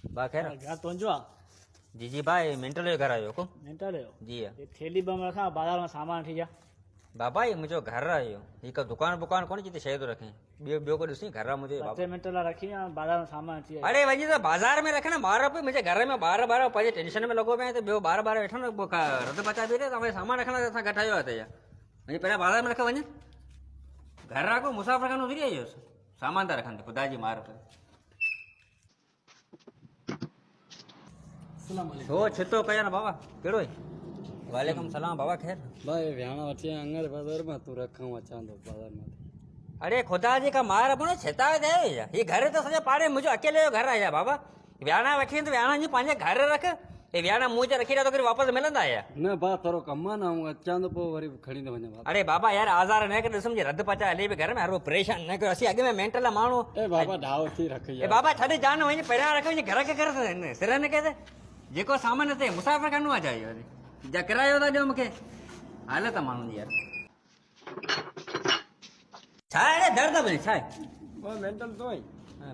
बाखैर घर तुंहिंजो आहे? जी जी भाई मेंटल जो घर आयो को मेंटल जो जी ये थैली बम रखां बाज़ार में सामान वठी जा। बाबा ये मुझे घर आयो हिकु दुकान बुकान कोन जिते शइ थो रखे ॿियो को ॾिसी घर मुझे ॿ बाबा टे मिंट लाइ रखी आ बाज़ार में सामान वठी आ। अरे वञी त बाज़ार में रखे न ॿार पे मुंहिंजे घर में ॿार पंहिंजे टेंशन में लॻो पिया त ॿियो ॿार वेठा न रद पचा बि रहे त भई सामान रखण असां घटि आयो आहे त वञी पहिरियां बाज़ार में रख वञे घर रखो मुसाफ़िर खानो उतरी आयो सामान था रखनि ख़ुदा जी मार पे छो छितो कया न बाबा कहिड़ो आहे वालेकुम सलाम बाबा ख़ैर भाई व्याणा वठी अंगर बाजार में तू रखूं अचां तो बाजार में अरे खुदा जी का मार बोलो छितावे दे ये घर तो सॼो पाड़े मुंहिंजो अकेले जो घर आहे या बाबा व्याणा वठी त व्याणा जी पंहिंजे घर रख ये व्याणा मुंह च रखी रहा तो वापस मिलंदा या न बा थोरो कम न हूं अचां तो पोइ वरी खणी थो वञा अरे बाबा यार आज़ार न कर ॾिसम जे रद पचा हले बि घर में हर परेशान न कयो असीं अॻु में मेंटल माण्हू ए बाबा ढाव थी रख ए यार बाबा छॾे जान वञी पहिरियां रख वञी घर खे कर सिर न के जेको सामान हिते मुसाफ़िर करणो आहे चाहियो जा किरायो था ॾियो मूंखे हालत माण्हुनि जी यार छा आहे दर्द भले छा आहे वो मेंटल तो है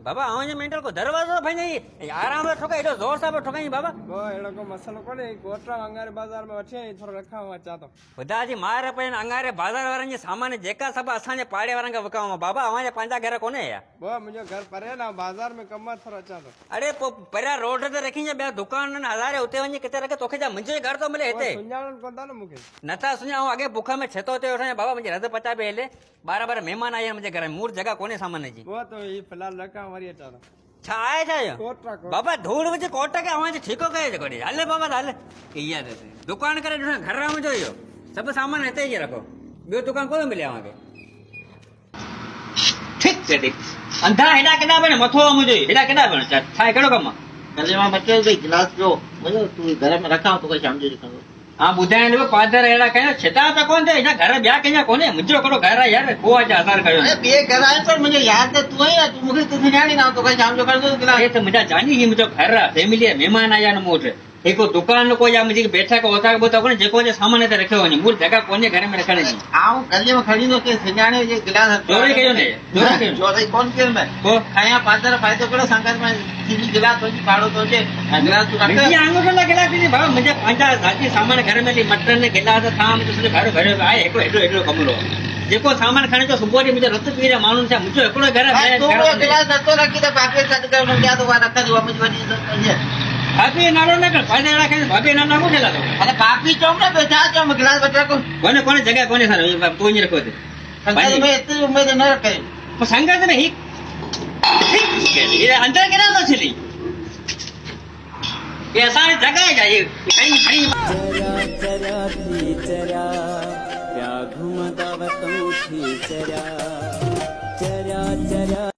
बाबा आवाज मेंटल को दरवाजो भाई आराम से ठोका एडो जोर सां ठोकाई बाबा वो एड़ो को मसलो कोने कोटरा अंगारे बाजार में वठी थोरो रखा हुआ अचां तो खुदा जी मार पे अंगारे बाजार वारनि जे सामान जेका सभु असांजे पाड़े वारनि खे विकाऊं बाबा अवांजा पंहिंजा घर कोन्हे या वो मुझे घर परे ना बाजार में कम थोरो अचां तो अरे पोइ परियां रोड ते रखी ॿिया दुकान हज़ारे उते वञी किथे रखे तोखे छा मुंहिंजो घर थो मिले हिते सुञाणन कोन था न मूंखे नथा सुञाणो अॻे बुख में छेतो ते वठे बाबा मुंहिंजी रद पचा बि हले बार महिमान आया आहिनि मुंहिंजे घर में मूर जगह कोन्हे सामान जी वो तो ये फिलहाल रखा वरी अचां तो छा आहे छा इहो? कोटरा बाबा धूड़ विझ कोट खे अवां ठीको कयो जेको ॾे हले बाबा हले इहा दुकान करे ॾिसो घर मुंहिंजो इहो सभु सामान हिते ई रखो ॿियो दुकान कोन मिले अव्हांखे ठीक से ठीक अंधा हेॾा केॾा भेण मथो आहे मुंहिंजो हेॾा केॾा भेण छा आहे कहिड़ो कमु आहे कल मां बच्चे कोई गिलास जो मुझे तू घर में रखा तो कोई शाम जो दिखाओ हा ॿुधाइण पादर अहिड़ा कया छिता त कोन थिए हिन घर ॿिया कंहिंजा कोन्हे मुंहिंजो हिकिड़ो घर आहे यार को आहे हज़ार कयो अरे बे घर आए पर मुझे याद है तू ही है तू मुझे तू सुनानी ना तो कोई शाम जो कर दो गिलास हे त मुंहिंजा जानी ही मुंहिंजो घर आहे फैमिली आहे महिमान आया आहिनि मूं वटि हिकु दुकान को या मुंहिंजी बैठक होता बोता कोन्हे जेको हुजे सामान हिते रखियो वञे मूं जगह कोन्हे घर में रखण जी आऊं गली में खड़ी नो के सुनाने ये गिलास चोरी कयो न चोरी कयो चोरी कौन के मैं पोइ खाया पादर फायदो करो संगत में सीधी गिलास तो पाड़ो तो जे गिलास तू रख मुंहिंजी आंगूठो न गिलास ॾिनी भाउ मुंहिंजा पंहिंजा ज़ाती सामान घर में मटन गिलास थाम सॼो घर भरियो आहे हिकिड़ो हेॾो कमरो जेको सामान खणे थो सुबुह ॾींहुं मुंहिंजो रत पी रहिया माण्हुनि छा मुंहिंजो हिकिड़ो घर आहे तू वो गिलास न तो रखी तो बाकी कट कर मैं क्या तो रख दो मुझे वनी भाभी नालो न कर फायदा अहिड़ा कयो भाभी नालो न कोन्हे लॻो अरे बापी चौक ना बैठा चो मैं गिलास बचा को कोन्हे कोन्हे जगह कोन्हे सर पोइ ईअं रखो हिते संगत में इतनी उम्मीद न रखे पोइ संगत में ही अंदर केॾा थो छिली ये असांजी जगह आहे छा खणी घुमदा वतूं थी चरिया चरिया चरिया